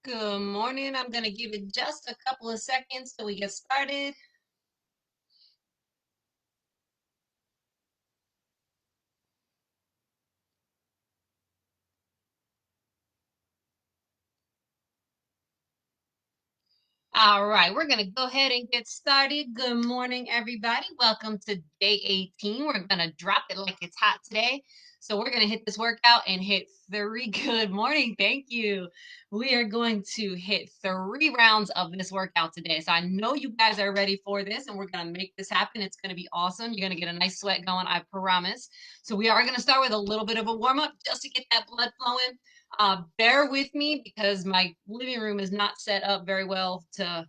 Good morning. I'm going to give it just a couple of seconds till we get started. All right, we're going to go ahead and get started. Good morning, everybody. Welcome to day 18. We're going to drop it like it's hot today. So we're going to hit this workout and hit three. Good morning. Thank you. We are going to hit 3 rounds of this workout today. So I know you guys are ready for this and we're going to make this happen. It's going to be awesome. You're going to get a nice sweat going, I promise. So we are going to start with a little bit of a warm up just to get that blood flowing. Bear with me because my living room is not set up very well to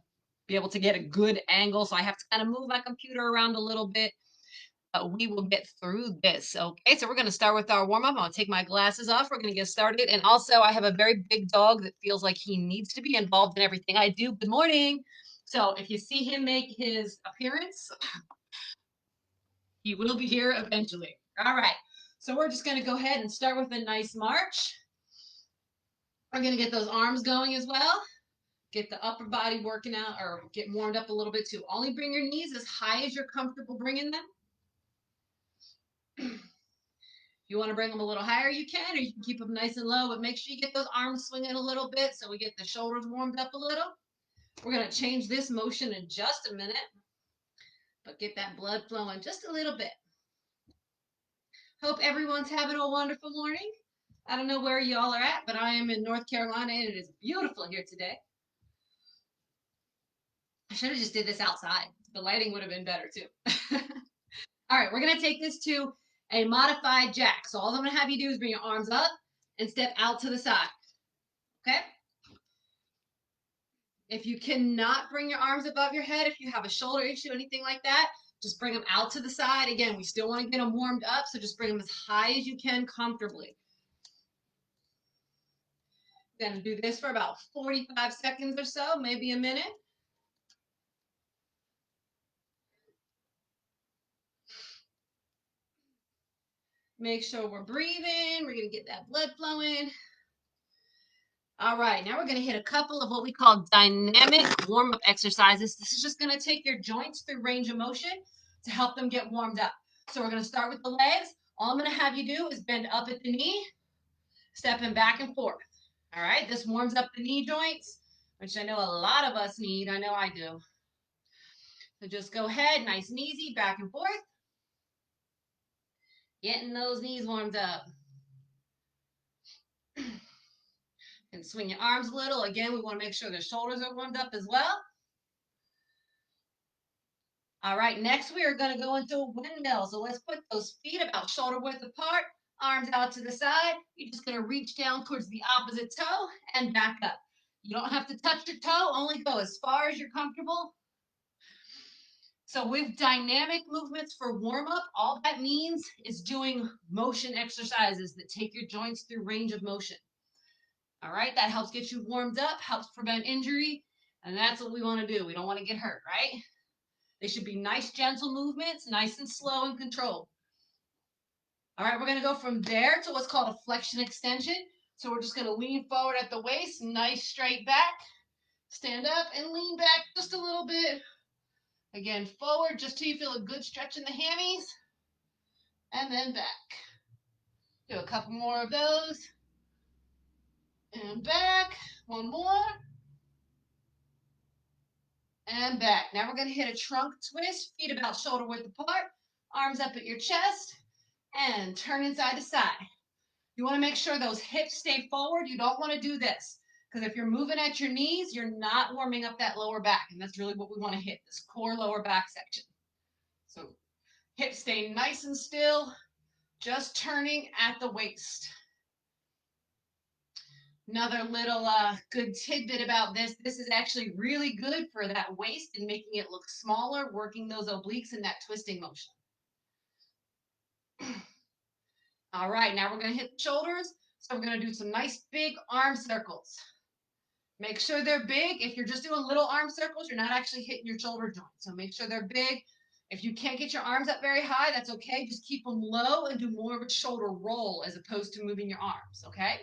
be able to get a good angle. So I have to kind of move my computer around a little bit. But we will get through this. Okay, so we're going to start with our warm up. I'll take my glasses off. We're going to get started. And also, I have a very big dog that feels like he needs to be involved in everything I do. Good morning. So if you see him make his appearance, he will be here eventually. All right. So we're just going to go ahead and start with a nice march. We're going to get those arms going as well. Get the upper body working out or get warmed up a little bit too. Only bring your knees as high as you're comfortable bringing them. If you want to bring them a little higher, you can, or you can keep them nice and low, but make sure you get those arms swinging a little bit so we get the shoulders warmed up a little. We're going to change this motion in just a minute, but get that blood flowing just a little bit. Hope everyone's having a wonderful morning. I don't know where y'all are at, but I am in North Carolina and it is beautiful here today. I should have just did this outside. The lighting would have been better too. All right, we're going to take this to a modified jack. So all I'm going to have you do is bring your arms up and step out to the side. Okay? If you cannot bring your arms above your head, if you have a shoulder issue, anything like that, just bring them out to the side. Again, we still want to get them warmed up, so just bring them as high as you can comfortably. We're going to do this for about 45 seconds or so, maybe a minute. Make sure we're breathing. We're going to get that blood flowing. All right, now we're going to hit a couple of what we call dynamic warm-up exercises. This is just going to take your joints through range of motion to help them get warmed up. So we're going to start with the legs. All I'm going to have you do is bend up at the knee, stepping back and forth. All right, this warms up the knee joints, which I know a lot of us need. I know I do. So just go ahead, nice and easy, back and forth. Getting those knees warmed up. And swing your arms a little. Again, we want to make sure the shoulders are warmed up as well. All right, next we are going to go into a windmill. So let's put those feet about shoulder width apart, arms out to the side. You're just going to reach down towards the opposite toe and back up. You don't have to touch your toe, only go as far as you're comfortable. So with dynamic movements for warm up, all that means is doing motion exercises that take your joints through range of motion. All right, that helps get you warmed up, helps prevent injury, and that's what we want to do. We don't want to get hurt, right? They should be nice, gentle movements, nice and slow and controlled. All right, we're going to go from there to what's called a flexion extension. So we're just going to lean forward at the waist, nice straight back, stand up and lean back just a little bit. Again, forward just till you feel a good stretch in the hammies, and then back. Do a couple more of those, and back. One more, and back. Now we're going to hit a trunk twist, feet about shoulder width apart, arms up at your chest, and turn inside to side. You want to make sure those hips stay forward. You don't want to do this because if you're moving at your knees, you're not warming up that lower back. And that's really what we want to hit, this core lower back section. So hips stay nice and still, just turning at the waist. Another little good tidbit about this is actually really good for that waist and making it look smaller, working those obliques in that twisting motion. All right, now we're going to hit the shoulders. So we're going to do some nice big arm circles. Make sure they're big. If you're just doing little arm circles, you're not actually hitting your shoulder joint. So make sure they're big. If you can't get your arms up very high, that's okay. Just keep them low and do more of a shoulder roll as opposed to moving your arms, okay?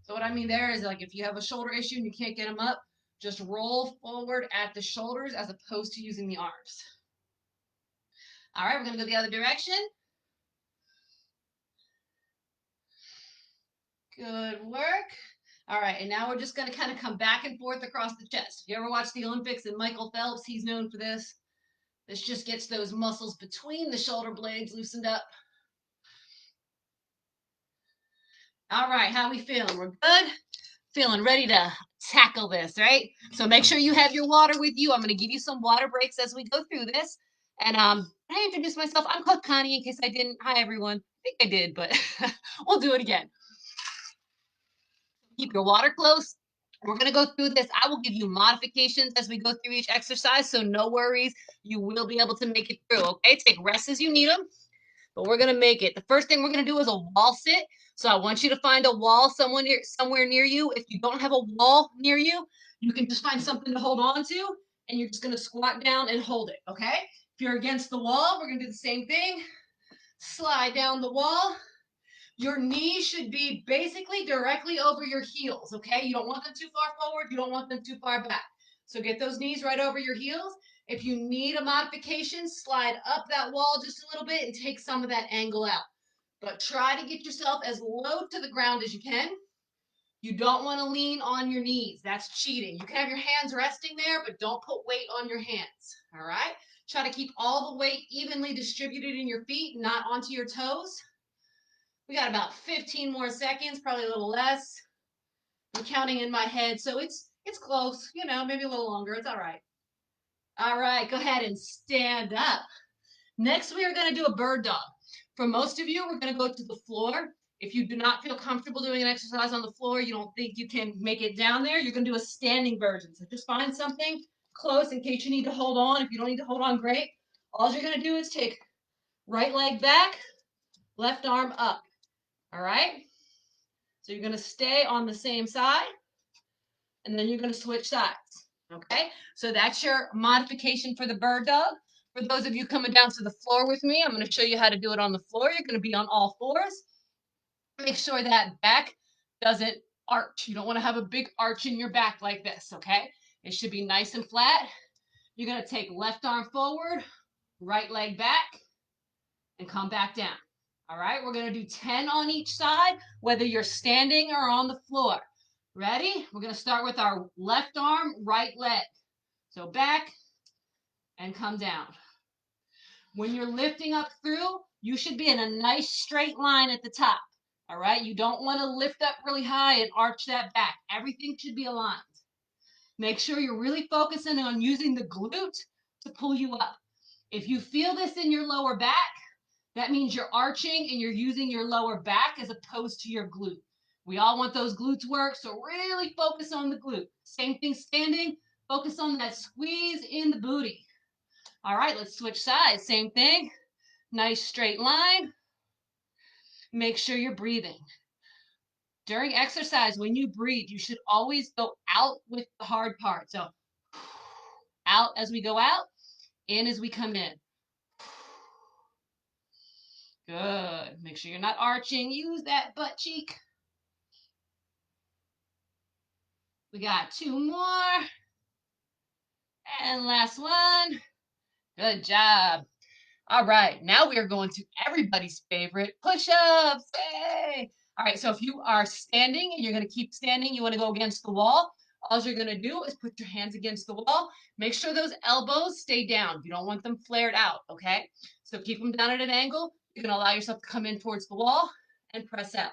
So what I mean there is like if you have a shoulder issue and you can't get them up, just roll forward at the shoulders as opposed to using the arms. All right, we're going to go the other direction. Good work. All right, and now we're just going to kind of come back and forth across the chest. If you ever watch the Olympics and Michael Phelps, he's known for this. This just gets those muscles between the shoulder blades loosened up. All right, how we feeling? We're good? Feeling ready to tackle this, right? So make sure you have your water with you. I'm going to give you some water breaks as we go through this. And I introduced myself. I'm called Connie in case I didn't. Hi, everyone. I think I did, but we'll do it again. Keep your water close. We're going to go through this. I will give you modifications as we go through each exercise, so no worries. You will be able to make it through, okay? Take rests as you need them, but we're going to make it. The first thing we're going to do is a wall sit. So I want you to find a wall somewhere near you. If you don't have a wall near you, you can just find something to hold on to, and you're just going to squat down and hold it, okay? If you're against the wall, we're going to do the same thing. Slide down the wall. Your knees should be basically directly over your heels, okay? You don't want them too far forward. You don't want them too far back. So get those knees right over your heels. If you need a modification, slide up that wall just a little bit and take some of that angle out. But try to get yourself as low to the ground as you can. You don't want to lean on your knees. That's cheating. You can have your hands resting there, but don't put weight on your hands, all right? Try to keep all the weight evenly distributed in your feet, not onto your toes. We got about 15 more seconds, probably a little less. I'm counting in my head, so it's close, you know, maybe a little longer. It's all right. All right, go ahead and stand up. Next, we are going to do a bird dog. For most of you, we're going to go to the floor. If you do not feel comfortable doing an exercise on the floor, you don't think you can make it down there, you're going to do a standing version. So just find something close in case you need to hold on. If you don't need to hold on, great. All you're going to do is take right leg back, left arm up. All right? So you're going to stay on the same side, and then you're going to switch sides. Okay? So that's your modification for the bird dog. For those of you coming down to the floor with me, I'm going to show you how to do it on the floor. You're going to be on all fours. Make sure that back doesn't arch. You don't want to have a big arch in your back like this, okay? It should be nice and flat. You're going to take left arm forward, right leg back, and come back down. All right, we're going to do 10 on each side, whether you're standing or on the floor. Ready? We're going to start with our left arm, right leg. So back and come down. When you're lifting up through, you should be in a nice straight line at the top. All right, you don't want to lift up really high and arch that back. Everything should be aligned. Make sure you're really focusing on using the glute to pull you up. If you feel this in your lower back, that means you're arching and you're using your lower back as opposed to your glute. We all want those glutes work, so really focus on the glute. Same thing standing, focus on that squeeze in the booty. All right, let's switch sides. Same thing, nice straight line. Make sure you're breathing. During exercise, when you breathe, you should always go out with the hard part. So out as we go out, in as we come in. Good. Make sure you're not arching. Use that butt cheek. We got 2 more. And last one. Good job. All right. Now we are going to everybody's favorite push-ups. Hey. All right. So if you are standing and you're going to keep standing, you want to go against the wall. All you're going to do is put your hands against the wall. Make sure those elbows stay down. You don't want them flared out. Okay. So keep them down at an angle. You're going to allow yourself to come in towards the wall and press out.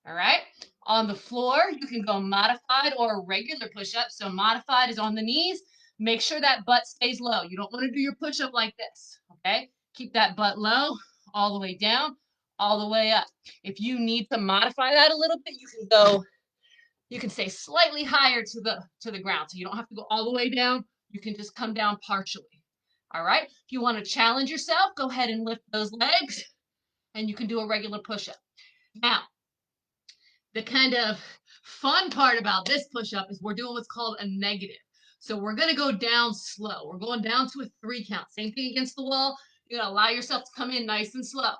All right. On the floor, you can go modified or regular push-up. So modified is on the knees. Make sure that butt stays low. You don't want to do your push-up like this. Okay. Keep that butt low, all the way down, all the way up. If you need to modify that a little bit, you can stay slightly higher to the ground. So you don't have to go all the way down. You can just come down partially. All right. If you want to challenge yourself, go ahead and lift those legs and you can do a regular push-up. Now, the kind of fun part about this push-up is we're doing what's called a negative. So we're going to go down slow. We're going down to a 3 count. Same thing against the wall. You're going to allow yourself to come in nice and slow.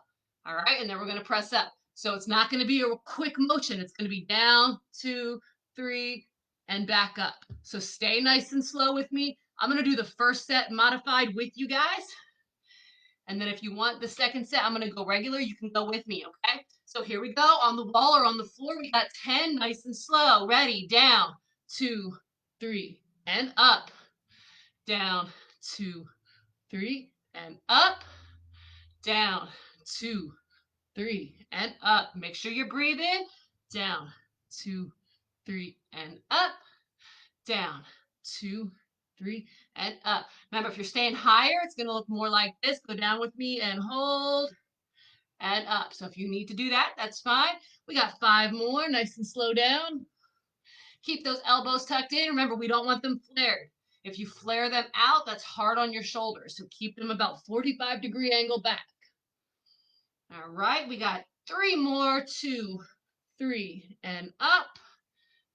All right. And then we're going to press up. So it's not going to be a quick motion. It's going to be down, 2, 3, and back up. So stay nice and slow with me. I'm going to do the first set modified with you guys. And then if you want the second set, I'm going to go regular. You can go with me, okay? So here we go. On the wall or on the floor, we got 10, nice and slow. Ready, down, 2, 3, and up. Down, 2, 3, and up. Down, 2, 3, and up. Make sure you're breathing. Down, 2, 3, and up. Down, 2, 3, and up. Remember, if you're staying higher, it's going to look more like this. Go down with me and hold and up. So if you need to do that, that's fine. We got 5 more. Nice and slow down. Keep those elbows tucked in. Remember, we don't want them flared. If you flare them out, that's hard on your shoulders. So keep them about 45-degree angle back. All right, we got 3 more. 2, 3, and up.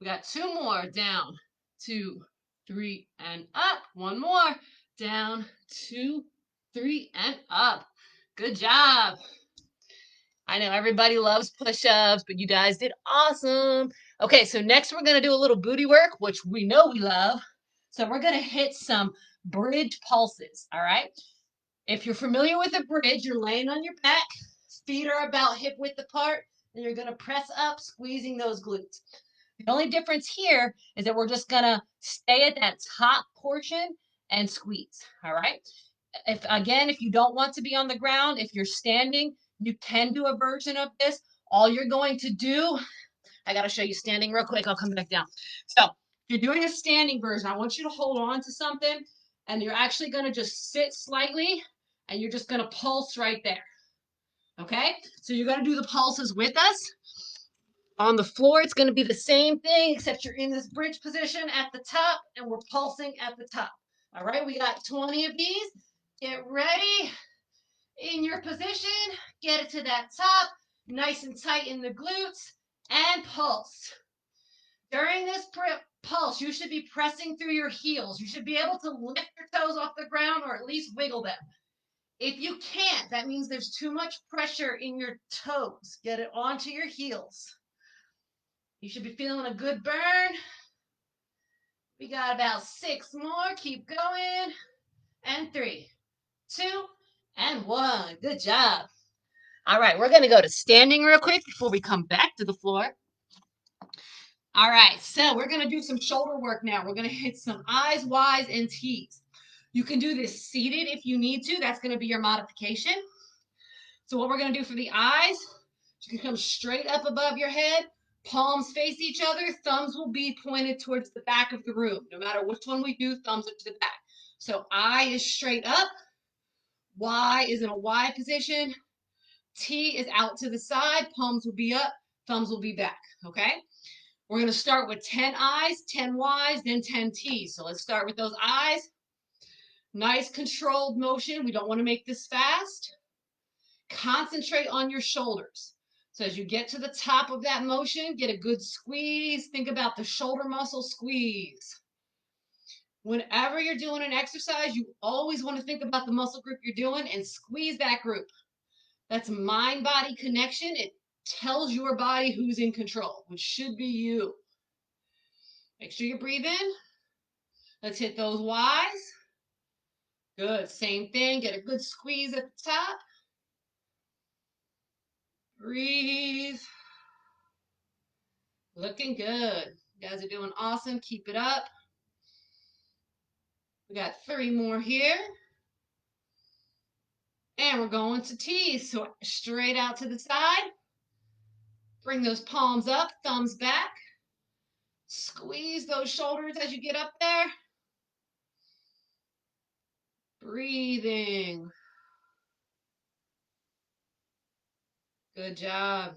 We got 2 more. Down, 2, 3, and up. 1 more. Down, 2, 3, and up. Good job. I know everybody loves push-ups, but you guys did awesome. Okay, so next we're going to do a little booty work, which we know we love. So we're going to hit some bridge pulses, all right? If you're familiar with a bridge, you're laying on your back, feet are about hip width apart, and you're going to press up, squeezing those glutes. The only difference here is that we're just going to stay at that top portion and squeeze, all right? If you don't want to be on the ground, if you're standing, you can do a version of this. All you're going to do, I got to show you standing real quick. I'll come back down. So if you're doing a standing version, I want you to hold on to something, and you're actually going to just sit slightly, and you're just going to pulse right there. Okay? So you're going to do the pulses with us. On the floor, it's going to be the same thing, except you're in this bridge position at the top, and we're pulsing at the top. All right? We got 20 of these. Get ready. In your position, get it to that top, nice and tight in the glutes, and pulse. During this pulse, you should be pressing through your heels. You should be able to lift your toes off the ground or at least wiggle them. If you can't, that means there's too much pressure in your toes. Get it onto your heels. You should be feeling a good burn. We got about 6 more. Keep going. And 3, 2, and 1. Good job. All right, we're going to go to standing real quick before we come back to the floor. All right, so we're going to do some shoulder work now. We're going to hit some I's, Y's, and T's. You can do this seated if you need to. That's going to be your modification. So what we're going to do for the I's, you can come straight up above your head, palms face each other, thumbs will be pointed towards the back of the room. No matter which one we do, thumbs are to the back. So I is straight up, Y is in a Y position, T is out to the side, palms will be up, thumbs will be back, okay? We're going to start with 10 I's, 10 Y's, then 10 T's. So let's start with those I's. Nice controlled motion. We don't want to make this fast. Concentrate on your shoulders. So as you get to the top of that motion, get a good squeeze. Think about the shoulder muscle squeeze. Whenever you're doing an exercise, you always want to think about the muscle group you're doing and squeeze that group. That's mind-body connection. It tells your body who's in control, which should be you. Make sure you breathe in. Let's hit those Y's. Good. Same thing. Get a good squeeze at the top. Breathe. Looking good. You guys are doing awesome. Keep it up. We got 3 more here. And we're going to T's. So straight out to the side. Bring those palms up, thumbs back. Squeeze those shoulders as you get up there. Breathing. Good job.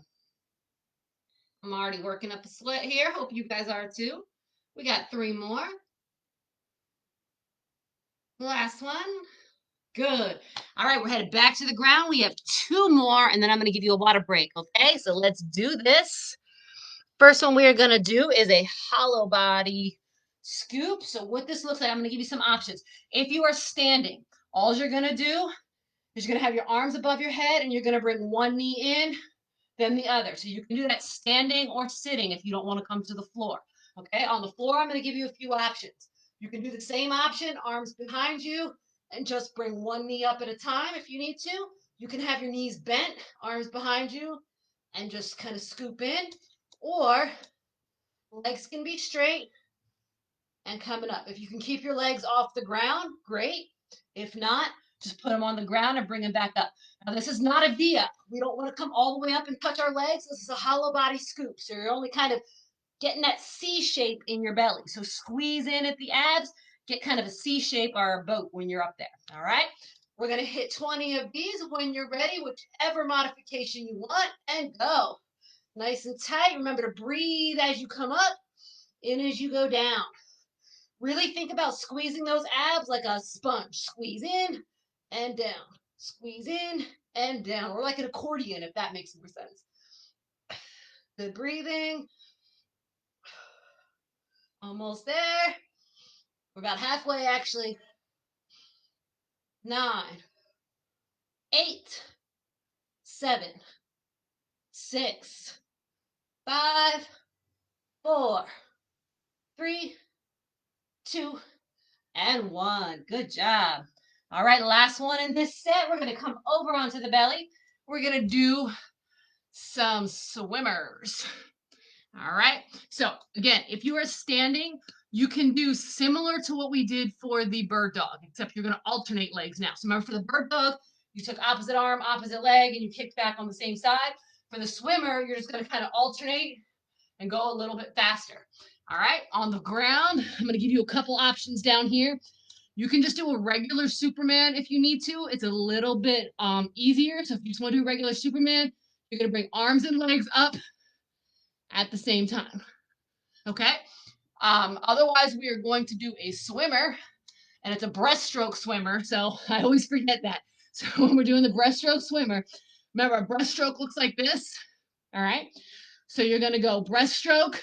I'm already working up a sweat here. Hope you guys are too. We got 3 more. Last one. Good. All right, we're headed back to the ground. We have 2 more, and then I'm going to give you a water break, okay? So let's do this. First one we are going to do is a hollow body scoop. So what this looks like, I'm going to give you some options. If you are standing, all you're going to do is you're going to have your arms above your head, and you're going to bring one knee in then the other. So you can do that standing or sitting if you don't want to come to the floor. Okay, on the floor, I'm going to give you a few options. You can do the same option, arms behind you, and just bring one knee up at a time if you need to. You can have your knees bent, arms behind you, and just kind of scoop in. Or legs can be straight and coming up. If you can keep your legs off the ground, great. If not, just put them on the ground and bring them back up. Now, this is not a V-up. We don't want to come all the way up and touch our legs. This is a hollow body scoop. So you're only kind of getting that C shape in your belly. So squeeze in at the abs, get kind of a C shape or a boat when you're up there. All right. We're going to hit 20 of these when you're ready, whichever modification you want, and go. Nice and tight. Remember to breathe as you come up, in as you go down. Really think about squeezing those abs like a sponge. Squeeze in and down. Squeeze in and down. Or like an accordion, if that makes more sense. Good breathing. Almost there. We're about halfway, actually. 9, 8, 7, 6, 5, 4, 3, 2, and 1. Good job. All right, last one in this set. We're going to come over onto the belly. We're going to do some swimmers. All right. So again, if you are standing, you can do similar to what we did for the bird dog, except you're going to alternate legs now. So remember for the bird dog, you took opposite arm, opposite leg, and you kicked back on the same side. For the swimmer, you're just going to kind of alternate and go a little bit faster. All right. On the ground, I'm going to give you a couple options down here. You can just do a regular Superman if you need to. It's a little bit easier. So if you just want to do regular Superman, you're going to bring arms and legs up at the same time. Okay. Otherwise, we are going to do a swimmer, and it's a breaststroke swimmer. So I always forget that. So when we're doing the breaststroke swimmer, remember a breaststroke looks like this. All right. So you're going to go breaststroke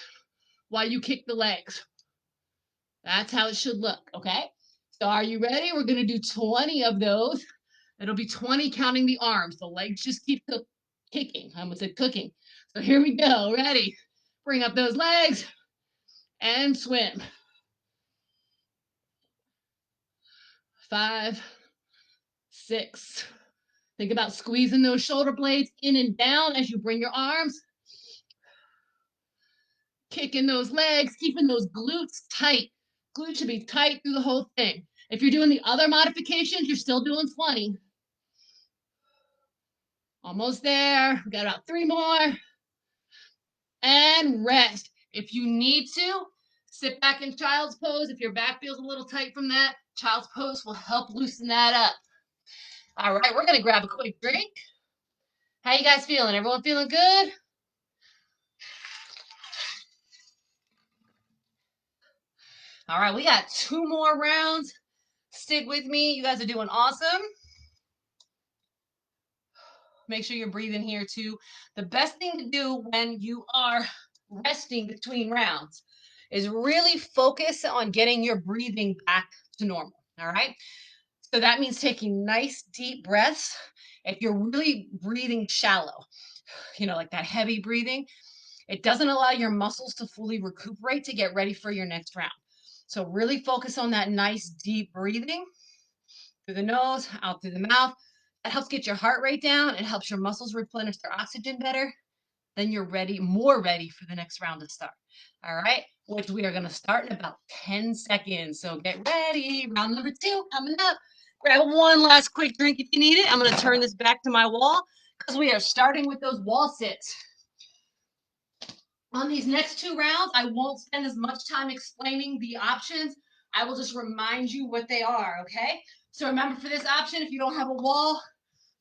while you kick the legs. That's how it should look. Okay. So are you ready? We're going to do 20 of those. It'll be 20 counting the arms. The legs just keep kicking. I almost said cooking. So here we go. Ready? Bring up those legs and swim. 5, 6. Think about squeezing those shoulder blades in and down as you bring your arms. Kicking those legs, keeping those glutes tight. Glutes should be tight through the whole thing. If you're doing the other modifications, you're still doing 20. Almost there. We got about 3 more. And rest. If you need to, sit back in child's pose. If your back feels a little tight from that, child's pose will help loosen that up. All right, we're going to grab a quick drink. How you guys feeling? Everyone feeling good? All right, we got 2 more rounds. Stick with me. You guys are doing awesome. Make sure you're breathing here too. The best thing to do when you are resting between rounds is really focus on getting your breathing back to normal. All right. So that means taking nice deep breaths. If you're really breathing shallow, like that heavy breathing, it doesn't allow your muscles to fully recuperate to get ready for your next round. So really focus on that nice deep breathing through the nose, out through the mouth. That helps get your heart rate down. It helps your muscles replenish their oxygen better. Then you're ready, more ready for the next round to start. All right, which we are going to start in about 10 seconds. So get ready. Round number 2 coming up. Grab one last quick drink if you need it. I'm going to turn this back to my wall because we are starting with those wall sits. On these next 2 rounds, I won't spend as much time explaining the options. I will just remind you what they are, okay? So remember for this option, if you don't have a wall,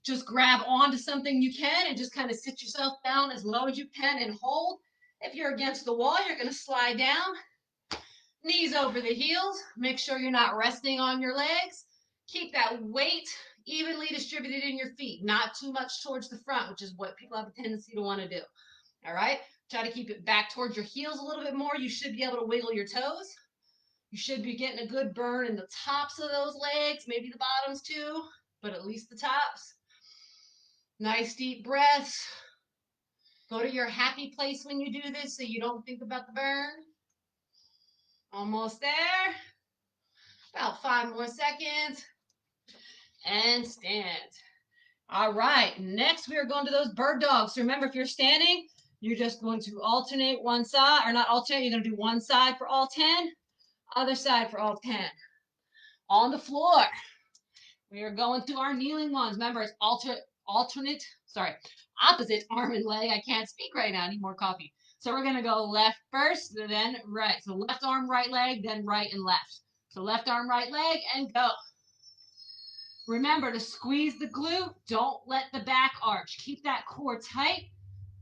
just grab onto something you can and just kind of sit yourself down as low as you can and hold. If you're against the wall, you're going to slide down, knees over the heels. Make sure you're not resting on your legs. Keep that weight evenly distributed in your feet, not too much towards the front, which is what people have a tendency to want to do. All right? Try to keep it back towards your heels a little bit more. You should be able to wiggle your toes. You should be getting a good burn in the tops of those legs, maybe the bottoms too, but at least the tops. Nice deep breaths. Go to your happy place when you do this so you don't think about the burn. Almost there. About 5 more seconds. And stand. All right, next we are going to those bird dogs. So remember, if you're standing, you're just going to alternate one side, or not alternate, you're going to do one side for all 10, other side for all 10. On the floor, we are going to our kneeling ones. Remember, it's opposite arm and leg. I can't speak right now, I need more coffee. So we're going to go left first, then right. So left arm, right leg, then right and left. So left arm, right leg, and go. Remember to squeeze the glute. Don't let the back arch. Keep that core tight.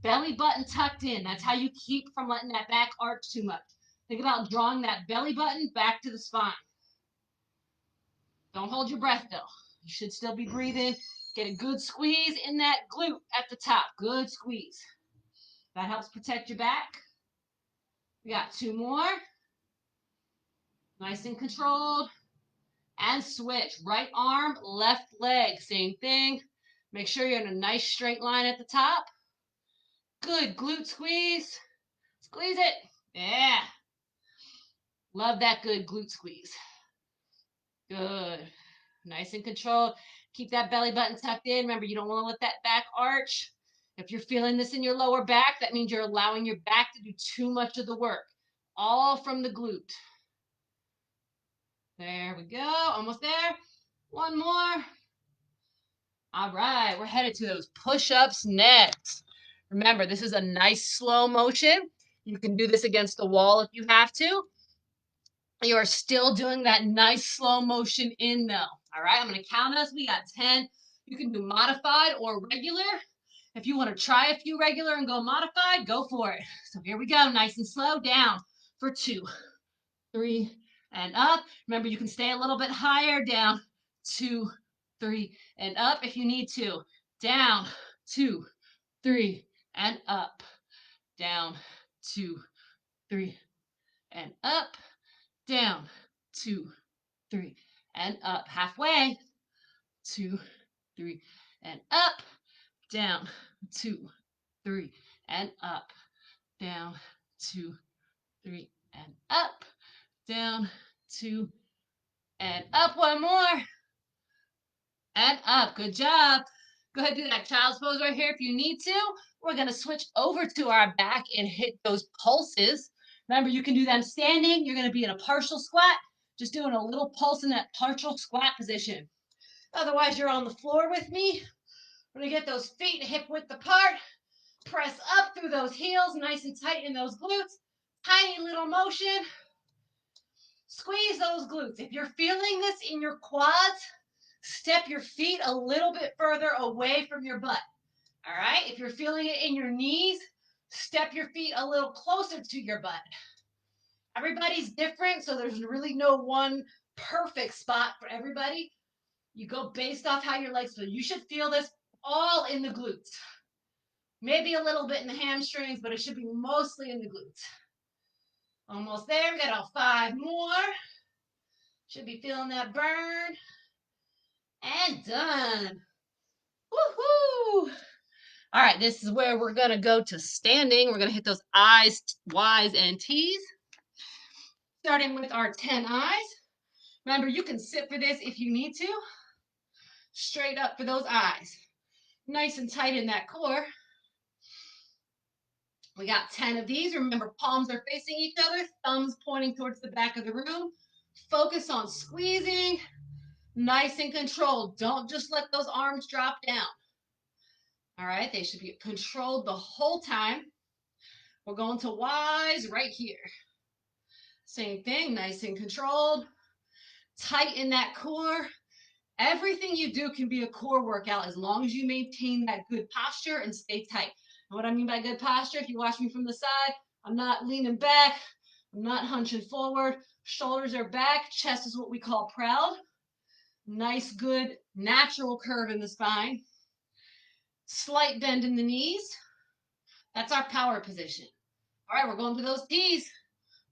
Belly button tucked in. That's how you keep from letting that back arch too much. Think about drawing that belly button back to the spine. Don't hold your breath though. You should still be breathing. Get a good squeeze in that glute at the top. Good squeeze. That helps protect your back. We got 2 more. Nice and controlled. And switch. Right arm, left leg. Same thing. Make sure you're in a nice straight line at the top. Good glute squeeze. Squeeze it. Yeah. Love that good glute squeeze. Good. Nice and controlled. Keep that belly button tucked in. Remember, you don't want to let that back arch. If you're feeling this in your lower back, that means you're allowing your back to do too much of the work. All from the glute. There we go. Almost there. 1 more. All right, we're headed to those push-ups next. Remember, this is a nice slow motion. You can do this against the wall if you have to. You are still doing that nice slow motion in though. All right, I'm going to count us. We got 10. You can do modified or regular. If you want to try a few regular and go modified, go for it. So here we go, nice and slow, down for 2, 3, and up. Remember, you can stay a little bit higher, down, 2, 3, and up if you need to. Down, 2, 3, and up. Down, 2, 3, and up. Down, 2, 3, and up. Halfway. 2, 3, and up. Down, 2, 3, and up. Down, 2, 3, and up. Down, 2, and up. 1 more. And up. Good job. Go ahead and do that child's pose right here if you need to. We're going to switch over to our back and hit those pulses. Remember, you can do them standing. You're going to be in a partial squat. Just doing a little pulse in that partial squat position. Otherwise, you're on the floor with me. We're going to get those feet hip width apart. Press up through those heels, nice and tight in those glutes. Tiny little motion. Squeeze those glutes. If you're feeling this in your quads, step your feet a little bit further away from your butt. All right? If you're feeling it in your knees, step your feet a little closer to your butt. Everybody's different, so there's really no one perfect spot for everybody. You go based off how your legs feel. You should feel this all in the glutes. Maybe a little bit in the hamstrings, but it should be mostly in the glutes. Almost there. We got about 5 more. Should be feeling that burn. And done. Woohoo! All right, this is where we're going to go to standing. We're going to hit those I's, Y's, and T's. Starting with our 10 I's. Remember, you can sit for this if you need to. Straight up for those I's. Nice and tight in that core. We got 10 of these. Remember, palms are facing each other, thumbs pointing towards the back of the room. Focus on squeezing. Nice and controlled. Don't just let those arms drop down. All right, they should be controlled the whole time. We're going to Y's right here. Same thing, nice and controlled. Tight in that core. Everything you do can be a core workout as long as you maintain that good posture and stay tight. And what I mean by good posture, if you watch me from the side, I'm not leaning back. I'm not hunching forward. Shoulders are back. Chest is what we call proud. Nice, good, natural curve in the spine. Slight bend in the knees. That's our power position. All right, we're going to those T's.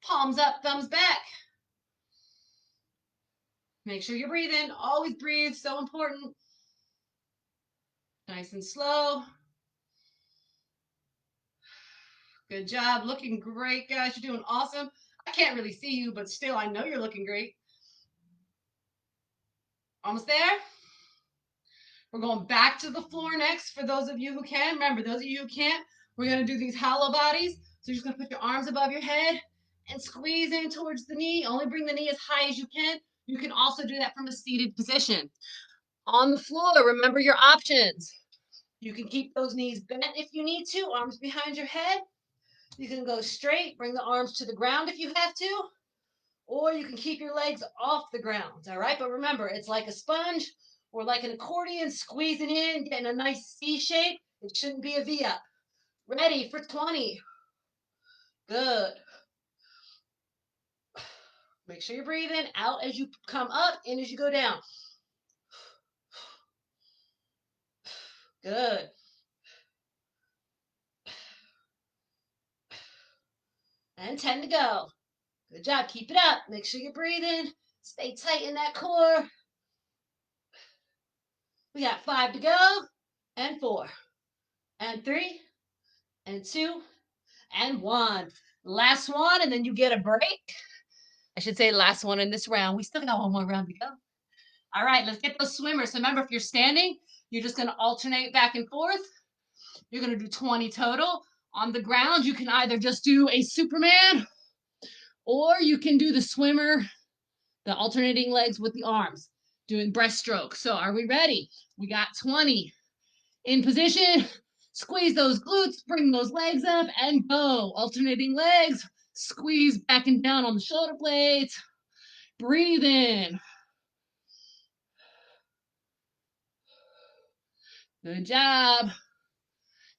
Palms up, thumbs back. Make sure you're breathing. Always breathe. So important. Nice and slow. Good job. Looking great, guys. You're doing awesome. I can't really see you, but still, I know you're looking great. Almost there. We're going back to the floor next for those of you who can. Remember, those of you who can't, we're going to do these hollow bodies. So you're just going to put your arms above your head and squeeze in towards the knee. Only bring the knee as high as you can. You can also do that from a seated position. On the floor, remember your options. You can keep those knees bent if you need to, arms behind your head. You can go straight, bring the arms to the ground if you have to, or you can keep your legs off the ground, all right? But remember, it's like a sponge or like an accordion, squeezing in, getting a nice C shape. It shouldn't be a V up. Ready for 20. Good. Make sure you're breathing out as you come up, in as you go down. Good. And 10 to go. Good job. Keep it up. Make sure you're breathing. Stay tight in that core. We got 5 to go, and 4, and 3, and 2, and 1. Last one, and then you get a break. I should say last one in this round. We still got one more round to go. All right, let's get those swimmers. So remember, if you're standing, you're just going to alternate back and forth. You're going to do 20 total. On the ground, you can either just do a Superman, or you can do the swimmer, the alternating legs with the arms, doing breaststroke. So are we ready? We got 20. In position, squeeze those glutes, bring those legs up, and go. Alternating legs, squeeze back and down on the shoulder blades. Breathe in. Good job.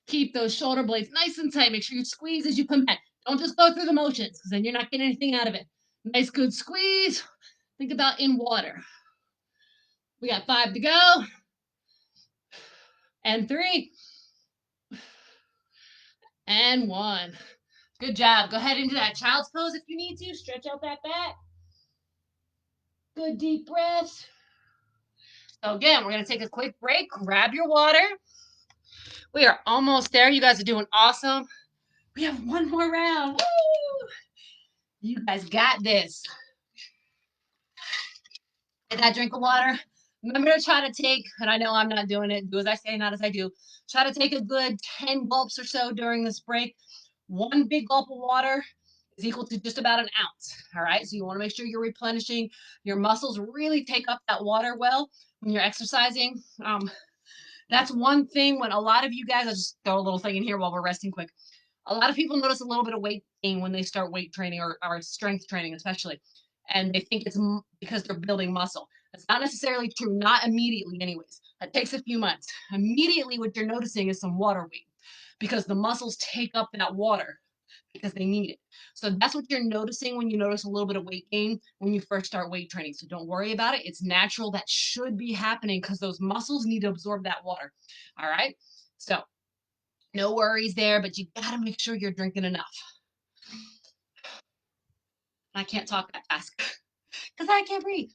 Keep those shoulder blades nice and tight. Make sure you squeeze as you come back. Don't just go through the motions, because then you're not getting anything out of it. Nice, good squeeze. Think about in water. We got 5 to go. And 3. And 1. Good job. Go ahead into that child's pose if you need to. Stretch out that back. Good deep breaths. So again, we're going to take a quick break. Grab your water. We are almost there. You guys are doing awesome. We have one more round. Woo! You guys got this. Get that drink of water. Remember to try to take, and I know I'm not doing it, do as I say, not as I do. Try to take a good 10 gulps or so during this break. One big gulp of water is equal to just about an ounce. All right, so you want to make sure you're replenishing. Your muscles really take up that water well when you're exercising. That's one thing when a lot of you guys, I'll just throw a little thing in here while we're resting quick. A lot of people notice a little bit of weight gain when they start weight training or strength training, especially. And they think it's because they're building muscle. That's not necessarily true, not immediately, anyways. That takes a few months. Immediately, what you're noticing is some water weight because the muscles take up that water because they need it. So that's what you're noticing when you notice a little bit of weight gain when you first start weight training. So don't worry about it. It's natural. That should be happening because those muscles need to absorb that water. All right. So no worries there, but you got to make sure you're drinking enough. I can't talk that fast because I can't breathe.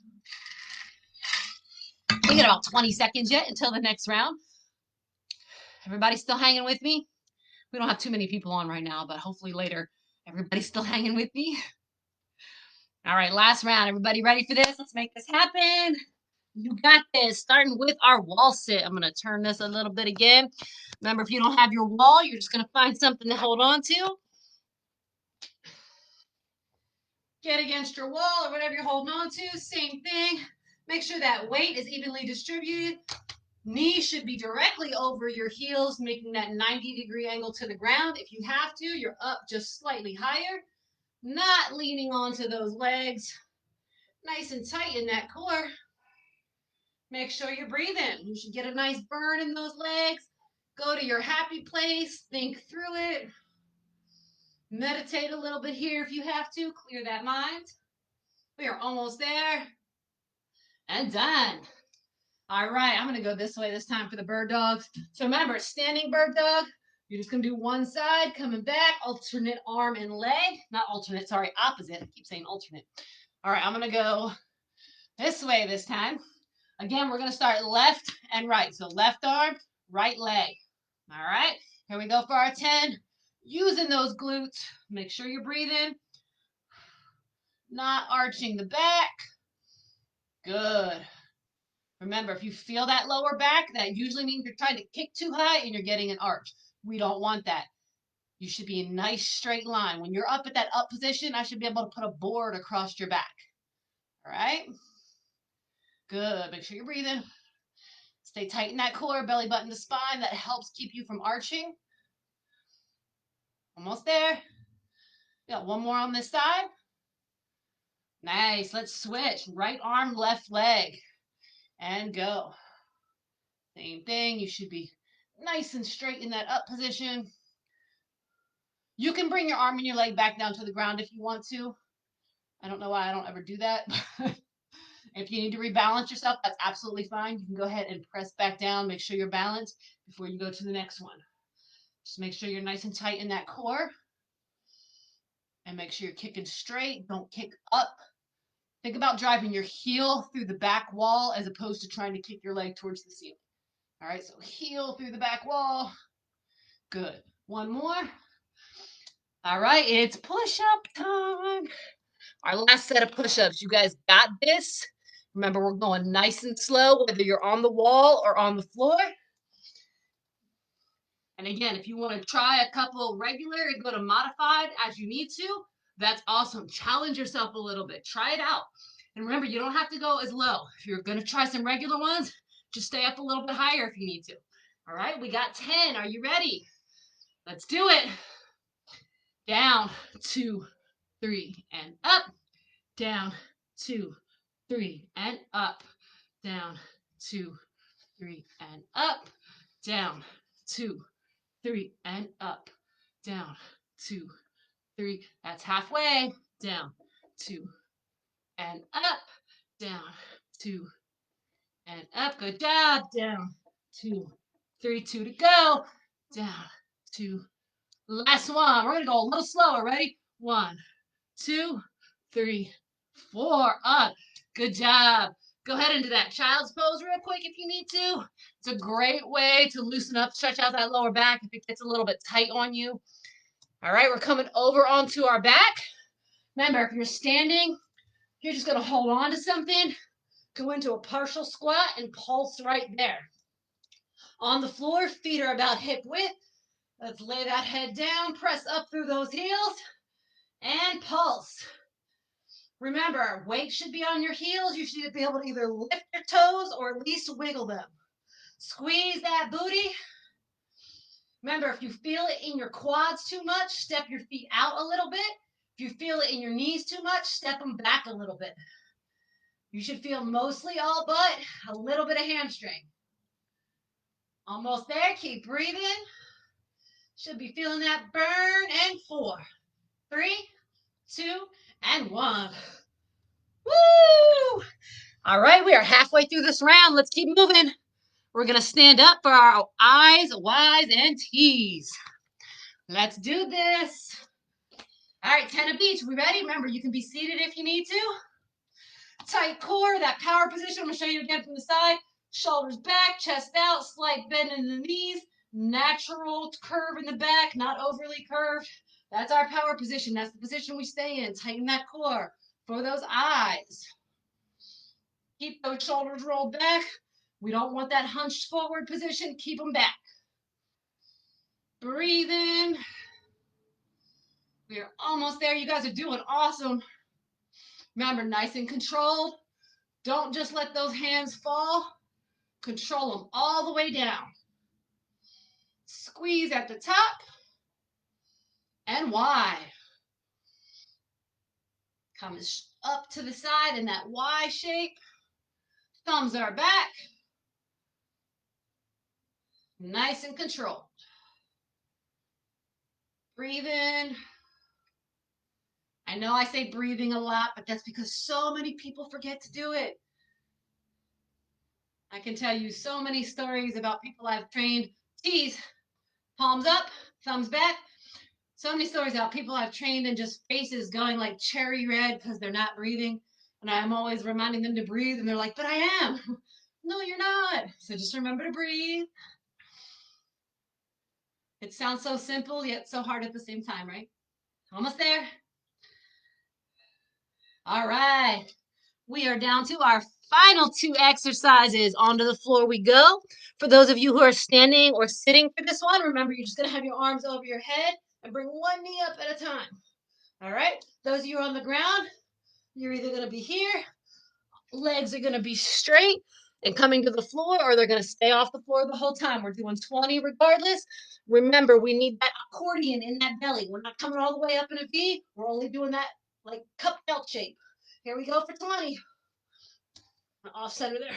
We got about 20 seconds yet until the next round. Everybody still hanging with me? We don't have too many people on right now, but hopefully later, everybody's still hanging with me. All right, last round. Everybody ready for this? Let's make this happen. You got this. Starting with our wall sit. I'm going to turn this a little bit again. Remember, if you don't have your wall, you're just going to find something to hold on to. Get against your wall or whatever you're holding on to. Same thing. Make sure that weight is evenly distributed. Knees should be directly over your heels, making that 90-degree angle to the ground. If you have to, you're up just slightly higher, not leaning onto those legs. Nice and tight in that core. Make sure you're breathing. You should get a nice burn in those legs. Go to your happy place. Think through it. Meditate a little bit here if you have to. Clear that mind. We are almost there. And done. All right, I'm going to go this way this time for the bird dogs. So remember, standing bird dog, you're just going to do one side, coming back, alternate arm and leg. Not alternate, sorry, opposite. I keep saying alternate. All right, I'm going to go this way this time. Again, we're going to start left and right. So left arm, right leg. All right, here we go for our 10. using those glutes. Make sure you're breathing, not arching the back. Good. Remember, if you feel that lower back, that usually means you're trying to kick too high and you're getting an arch. We don't want that. You should be in a nice straight line. When you're up at that up position, I should be able to put a board across your back. All right? Good. Make sure you're breathing. Stay tight in that core, belly button to spine. That helps keep you from arching. Almost there. Got one more on this side. Nice. Let's switch. Right arm, left leg. And go. Same thing. You should be nice and straight in that up position. You can bring your arm and your leg back down to the ground if you want to. I don't know why I don't ever do that. If you need to rebalance yourself, that's absolutely fine. You can go ahead and press back down. Make sure you're balanced before you go to the next one. Just make sure you're nice and tight in that core. And make sure you're kicking straight. Don't kick up. Think about driving your heel through the back wall as opposed to trying to kick your leg towards the ceiling. All right, so heel through the back wall. Good. One more. All right, it's push-up time. Our last set of push-ups. You guys got this. Remember, we're going nice and slow, whether you're on the wall or on the floor. And again, if you want to try a couple regular and go to modified as you need to, that's awesome. Challenge yourself a little bit. Try it out. And remember, you don't have to go as low. If you're going to try some regular ones, just stay up a little bit higher if you need to. All right, we got 10. Are you ready? Let's do it. Down, 2, 3, and up. Down, 2, 3, and up. Down, 2, 3, and up. Down, 2, 3, and up. Down, 2, 3. That's halfway. Down, 2, and up. Down, 2, and up. Good job. Down, 2, 3, 2 to go. Down, 2. Last one. We're going to go a little slower. Ready? 1, 2, 3, 4. Up. Good job. Go ahead into that child's pose real quick if you need to. It's a great way to loosen up, stretch out that lower back if it gets a little bit tight on you. All right, we're coming over onto our back. Remember, if you're standing, you're just going to hold on to something, go into a partial squat, and pulse right there. On the floor, feet are about hip width. Let's lay that head down, press up through those heels, and pulse. Remember, weight should be on your heels. You should be able to either lift your toes or at least wiggle them. Squeeze that booty. Remember, if you feel it in your quads too much, step your feet out a little bit. If you feel it in your knees too much, step them back a little bit. You should feel mostly all butt, a little bit of hamstring. Almost there. Keep breathing. Should be feeling that burn. And 4, 3, 2, and 1. Woo! All right, we are halfway through this round. Let's keep moving. We're going to stand up for our I's, Y's, and T's. Let's do this. All right, 10 of each. We ready? Remember, you can be seated if you need to. Tight core, that power position. I'm going to show you again from the side. Shoulders back, chest out, slight bend in the knees. Natural curve in the back, not overly curved. That's our power position. That's the position we stay in. Tighten that core for those eyes. Keep those shoulders rolled back. We don't want that hunched forward position. Keep them back. Breathe in. We are almost there. You guys are doing awesome. Remember, nice and controlled. Don't just let those hands fall. Control them all the way down. Squeeze at the top and wide. Come up to the side in that Y shape. Thumbs are back. Nice and controlled. Breathe in. I know I say breathing a lot, but that's because so many people forget to do it. I can tell you so many stories about people I've trained. T's, palms up, thumbs back. So many stories about people I've trained and just faces going like cherry red because they're not breathing. And I'm always reminding them to breathe, and they're like, but I am. No, you're not. So just remember to breathe. It sounds so simple, yet so hard at the same time, right? Almost there. All right. We are down to our final two exercises. Onto the floor we go. For those of you who are standing or sitting for this one, remember you're just going to have your arms over your head and bring one knee up at a time. All right. Those of you on the ground, you're either going to be here, legs are going to be straight and coming to the floor, or they're going to stay off the floor the whole time. We're doing 20 regardless. Remember, we need that accordion in that belly. We're not coming all the way up in a V. We're only doing that like cup belt shape. Here we go for 20. Off center there.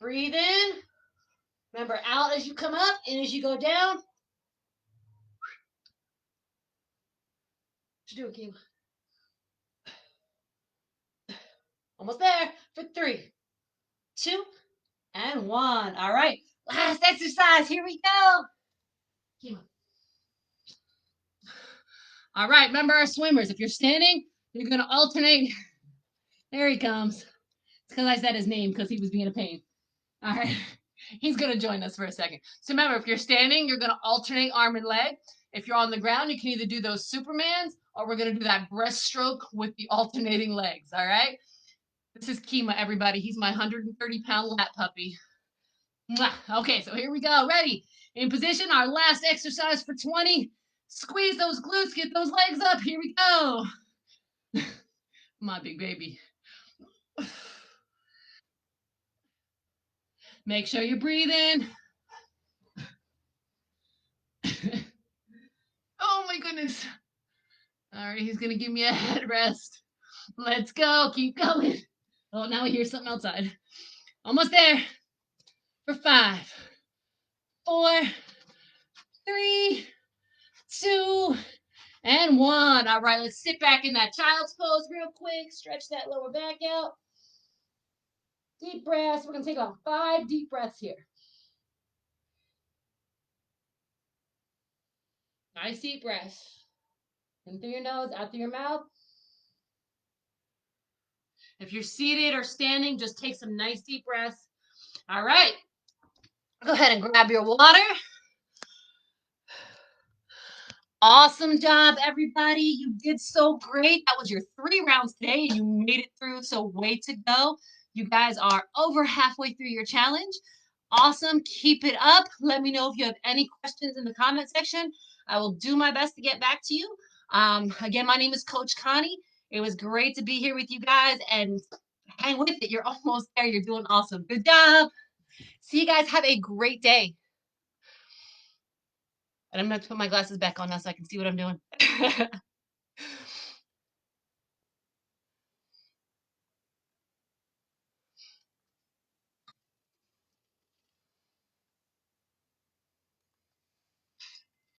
Breathe in. Remember, out as you come up, in as you go down. What you doing, Keem? Almost there for 3, 2, and 1. All right. Last exercise. Here we go. Keem. All right. Remember our swimmers. If you're standing, you're going to alternate. There he comes. It's because I said his name because he was being a pain. All right. He's going to join us for a second. So remember, if you're standing, you're going to alternate arm and leg. If you're on the ground, you can either do those Supermans or we're going to do that breaststroke with the alternating legs. All right. This is Kima, everybody. He's my 130-pound lap puppy. Mwah. Okay, so here we go. Ready? In position, our last exercise for 20. Squeeze those glutes, get those legs up. Here we go. My big baby. Make sure you breathe in. Oh my goodness. All right, he's going to give me a head rest. Let's go. Keep going. Oh, now we hear something outside. Almost there. For 5, 4, 3, 2, and 1. All right, let's sit back in that child's pose real quick. Stretch that lower back out. Deep breaths. We're going to take about 5 deep breaths here. Nice deep breaths. In through your nose, out through your mouth. If you're seated or standing, just take some nice deep breaths. All right. Go ahead and grab your water. Awesome job, everybody. You did so great. That was your 3 rounds today, and you made it through, so way to go. You guys are over halfway through your challenge. Awesome. Keep it up. Let me know if you have any questions in the comment section. I will do my best to get back to you. Again, my name is Coach Connie. It was great to be here with you guys, and hang with it. You're almost there. You're doing awesome. Good job. See you guys. Have a great day. And I'm going to put my glasses back on now so I can see what I'm doing.